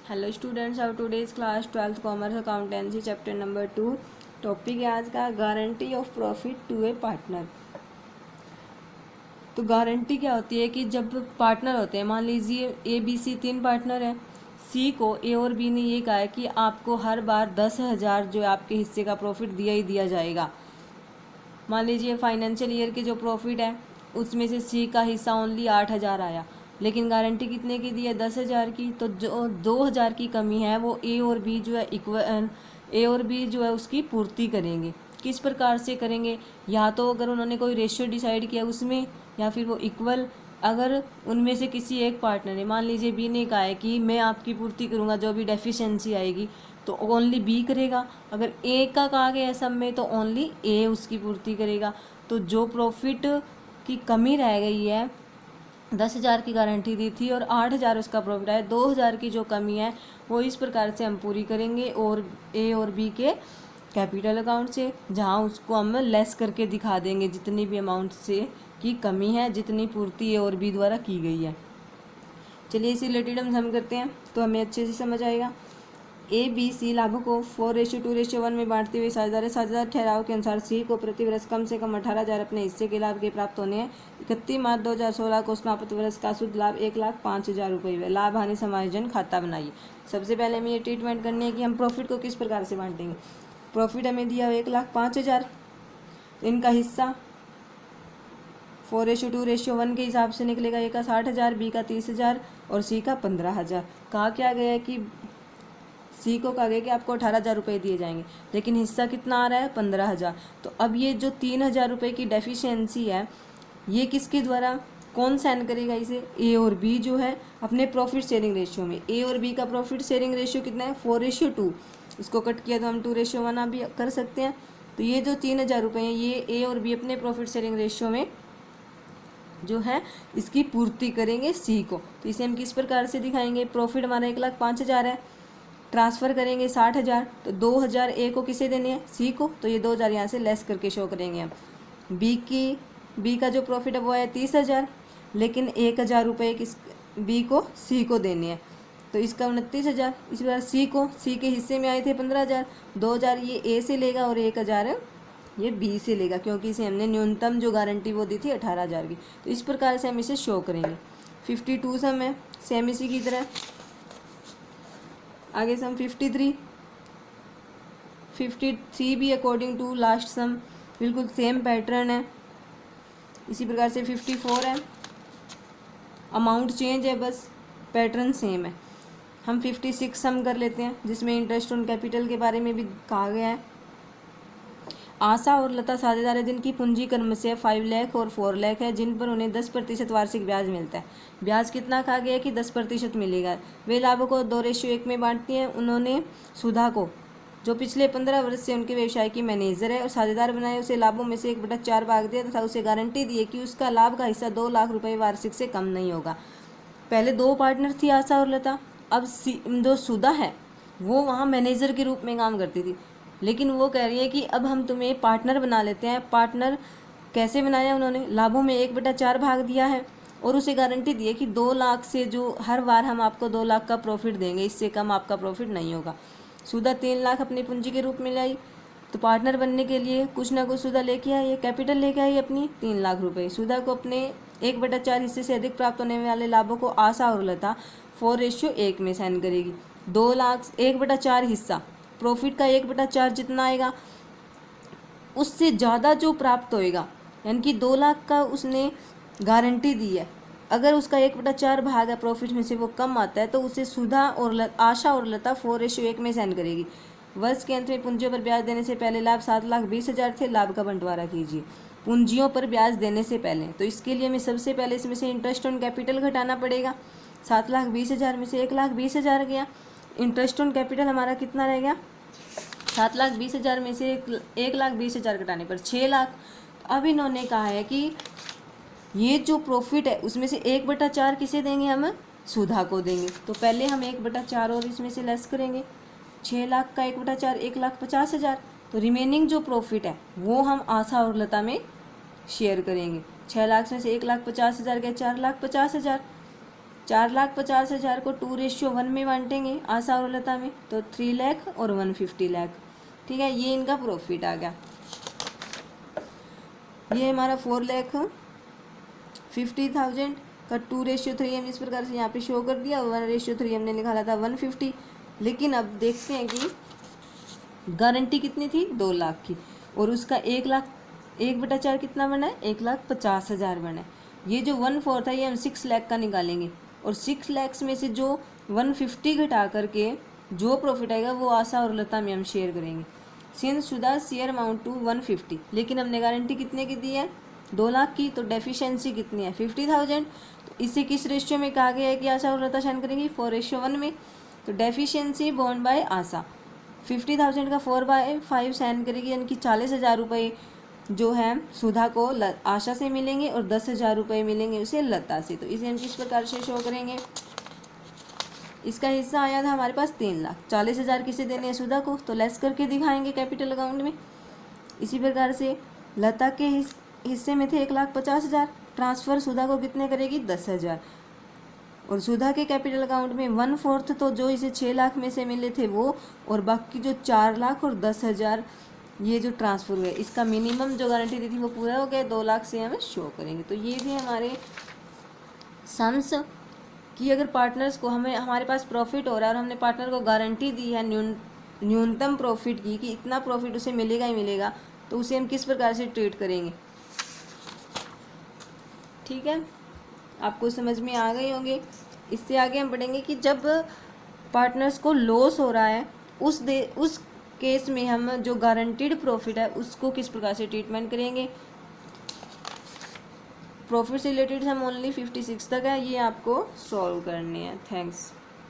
Hello students, our today's class 12th commerce accountancy chapter number 2। Topic है आज का guarantee of profit to a partner. तो guarantee क्या होती है कि जब पार्टनर होते हैं, मान लीजिए ए बी सी 3 पार्टनर हैं। सी को ए और बी ने ये कहा है कि आपको हर बार 10,000 जो आपके हिस्से का प्रॉफिट दिया ही दिया जाएगा। मान लीजिए फाइनेंशियल ईयर के जो प्रॉफिट है उसमें से सी का हिस्सा ओनली 8,000 आया, लेकिन गारंटी कितने की दी है? 10,000 की। तो जो 2,000 की कमी है वो ए और बी जो है ए और बी जो है उसकी पूर्ति करेंगे। किस प्रकार से करेंगे? या तो अगर उन्होंने कोई रेशियो डिसाइड किया उसमें, या फिर वो इक्वल। अगर उनमें से किसी एक पार्टनर ने, मान लीजिए बी ने कहा है कि मैं आपकी पूर्ति करूँगा जो भी डेफिशिएंसी आएगी, तो ओनली बी करेगा। अगर ए का कहा गया है सब में तो ओनली ए उसकी पूर्ति करेगा। तो जो प्रॉफिट की कमी रह गई है, 10,000 की गारंटी दी थी और 8,000 उसका प्रॉफिट है, 2,000 की जो कमी है वो इस प्रकार से हम पूरी करेंगे और ए और बी के कैपिटल अकाउंट से, जहां उसको हम लेस करके दिखा देंगे जितनी भी अमाउंट से की कमी है, जितनी पूर्ति ए और बी द्वारा की गई है। चलिए इसी रिलेटेड हम सम करते हैं तो हमें अच्छे से समझ आएगा। ए बी सी लाभों को 4:2:1 में बांटते हुए साझेदार ठहराव के अनुसार सी को प्रति वर्ष कम से कम 18,000 अपने हिस्से के लाभ के प्राप्त होने हैं। 31 मार्च 2016 को समाप्त वर्ष का शुद्ध लाभ 1,05,000 रुपये हुए। लाभ हानि समायोजन खाता बनाइए। सबसे पहले हमें ये ट्रीटमेंट करनी है कि हम प्रॉफिट को किस प्रकार से बांटेंगे। प्रॉफिट हमें दिया 1,05,000, इनका हिस्सा 4:2:1 के हिसाब से निकलेगा। ए का 60,000, बी का 30,000 और सी का 15,000। कहा क्या गया है कि सी को कहा गया कि आपको 18,000 रुपये दिए जाएंगे, लेकिन हिस्सा कितना आ रहा है? 15,000। तो अब ये जो 3,000 रुपये की डेफिशिएंसी है ये किसके द्वारा, कौन साइन करेगा इसे? ए और बी जो है अपने प्रॉफिट शेयरिंग रेशियो में। ए और बी का प्रॉफिट शेयरिंग रेशियो कितना है? 4:2। इसको कट किया तो हम 2:1 भी कर सकते हैं। तो ये जो 3,000 रुपये हैं ये ए और बी अपने प्रॉफिट शेयरिंग रेशियो में जो है इसकी पूर्ति करेंगे सी को। तो इसे हम किस प्रकार से दिखाएंगे? प्रॉफिट हमारा 1,05,000 है, ट्रांसफ़र करेंगे 60,000, तो 2,000 ए को किसे देने हैं? सी को। तो ये 2,000 यहाँ से लेस करके शो करेंगे हम। बी का जो प्रॉफिट है वो है 30,000, लेकिन 1,000 रुपये किस बी को? सी को देने हैं, तो इसका 29,000। इसी प्रकार सी के हिस्से में आए थे 15,000, 2,000 ये ए से लेगा और 1,000 ये बी से लेगा, क्योंकि इसे हमने न्यूनतम जो गारंटी वो दी थी 18,000 की। तो इस प्रकार से हम इसे शो करेंगे। 52 सम है, सेम इसी की तरह। आगे सम 53 भी अकॉर्डिंग टू लास्ट सम बिल्कुल सेम पैटर्न है। इसी प्रकार से 54 है, अमाउंट चेंज है बस, पैटर्न सेम है। हम 56 सम कर लेते हैं जिसमें इंटरेस्ट ऑन कैपिटल के बारे में भी कहा गया है। आशा और लता साझेदार है जिनकी पूंजी क्रम से 5 लाख और 4 लाख है, जिन पर उन्हें 10% वार्षिक ब्याज मिलता है। ब्याज कितना कहा गया है कि 10% मिलेगा। वे लाभों को 2:1 में बांटती हैं। उन्होंने सुधा को, जो पिछले 15 वर्ष से उनके व्यवसाय की मैनेजर है और साझेदार बनाए, उसे लाभों में से 1/4 भाग दिया तथा उसे गारंटी दी कि उसका लाभ का हिस्सा 2 लाख रुपये वार्षिक से कम नहीं होगा। पहले 2 पार्टनर थी, आशा और लता। अब जो सुधा है वो वहाँ मैनेजर के रूप में काम करती थी, लेकिन वो कह रही है कि अब हम तुम्हें पार्टनर बना लेते हैं। पार्टनर कैसे बनाया उन्होंने? लाभों में 1/4 भाग दिया है और उसे गारंटी दी है कि 2 लाख से जो हर बार हम आपको 2 लाख का प्रॉफिट देंगे, इससे कम आपका प्रॉफिट नहीं होगा। सुधा 3 लाख अपनी पूंजी के रूप में लाई, तो पार्टनर बनने के लिए कुछ ना कुछ सुधा लेके आई है, कैपिटल लेके आई अपनी 3 लाख रुपये। सुधा को अपने 1/4 हिस्से से अधिक प्राप्त होने वाले लाभों को आशा और लता 4:1 में साइन करेगी। 2 लाख 1/4 हिस्सा, प्रॉफिट का 1/4 जितना आएगा उससे ज़्यादा जो प्राप्त होएगा, यानी कि 2 लाख का उसने गारंटी दी है, अगर उसका 1/4 भाग है प्रॉफिट में से वो कम आता है तो उसे सुधा और आशा और लता 4:1 में साइन करेगी। वर्ष के अंत में पूंजियों पर ब्याज देने से पहले लाभ 7,20,000 थे। लाभ का बंटवारा कीजिए पूंजियों पर ब्याज देने से पहले। तो इसके लिए हमें सबसे पहले इसमें से इंटरेस्ट ऑन कैपिटल घटाना पड़ेगा। 7,20,000 में से 1,20,000 गया। इंटरेस्ट ऑन कैपिटल हमारा कितना रह गया? 7,20,000 में से 1,20,000 घटाने पर 6 लाख। अब इन्होंने कहा है कि ये जो प्रॉफिट है उसमें से 1/4 किसे देंगे? हम सुधा को देंगे। तो पहले हम 1/4 और इसमें से लेस करेंगे। 6 लाख का 1/4 1,50,000। तो रिमेनिंग जो प्रॉफिट है वो हम आशा और लता में शेयर करेंगे। 6 लाख में से 1,50,000 गया, 4,50,000। 4,50,000 को 2:1 में बांटेंगे आशा और लता में, तो 3 लाख और 150 लाख। ठीक है, ये इनका प्रॉफिट आ गया। ये हमारा 4,50,000 का 2:3 हम इस प्रकार से यहाँ पे शो कर दिया, 1:3 हमने निकाला था 150। लेकिन अब देखते हैं कि गारंटी कितनी थी, 2 लाख की, और उसका 1/4 कितना बना है, 1,50,000 बना है। ये जो 1/4 था ये हम 6 लाख का निकालेंगे, और 6 लाख में से जो 150 घटा करके जो प्रॉफिट आएगा वो आशा और लता में हम शेयर करेंगे। Since Sudha share amount to 150, लेकिन हमने गारंटी कितने की दी है, 2 लाख की, तो डेफिशिएंसी कितनी है, 50,000। तो इसे किस रेशियो में कहा गया है कि आशा और लता साइन करेंगी, 4:1 में। तो डेफिशिएंसी बॉन्ड बाय आशा 50,000 का 4/5 साइन करेगी, यानी कि 40,000 रुपये जो है सुधा को आशा से मिलेंगे और 10,000 रुपये मिलेंगे उसे लता से। तो इसे हम किस प्रकार से शो करेंगे, इसका हिस्सा आया था हमारे पास 3 लाख, 40,000 किसे देने हैं, सुधा को, तो लेस करके दिखाएंगे कैपिटल अकाउंट में। इसी प्रकार से लता के हिस्से में थे 1,50,000, ट्रांसफ़र सुधा को कितने करेगी, 10,000, और सुधा के कैपिटल अकाउंट में 1/4 तो जो इसे 6 लाख में से मिले थे वो, और बाकी जो 4 लाख और 10,000 ये जो ट्रांसफ़र हुए, इसका मिनिमम जो गारंटी दी थी वो पूरा हो गया, 2 लाख से हमें शो करेंगे। तो ये थे हमारे सम्स कि अगर पार्टनर्स को हमारे पास प्रॉफिट हो रहा है और हमने पार्टनर को गारंटी दी है न्यूनतम प्रॉफिट की कि इतना प्रॉफिट उसे मिलेगा ही मिलेगा, तो उसे हम किस प्रकार से ट्रीट करेंगे। ठीक है, आपको समझ में आ गए होंगे। इससे आगे हम पढ़ेंगे कि जब पार्टनर्स को लॉस हो रहा है उस केस में हम जो गारंटीड प्रॉफिट है उसको किस प्रकार से ट्रीटमेंट करेंगे। प्रॉफिट से रिलेटेड हम ओनली 56 तक है, ये आपको सॉल्व करनी है। थैंक्स।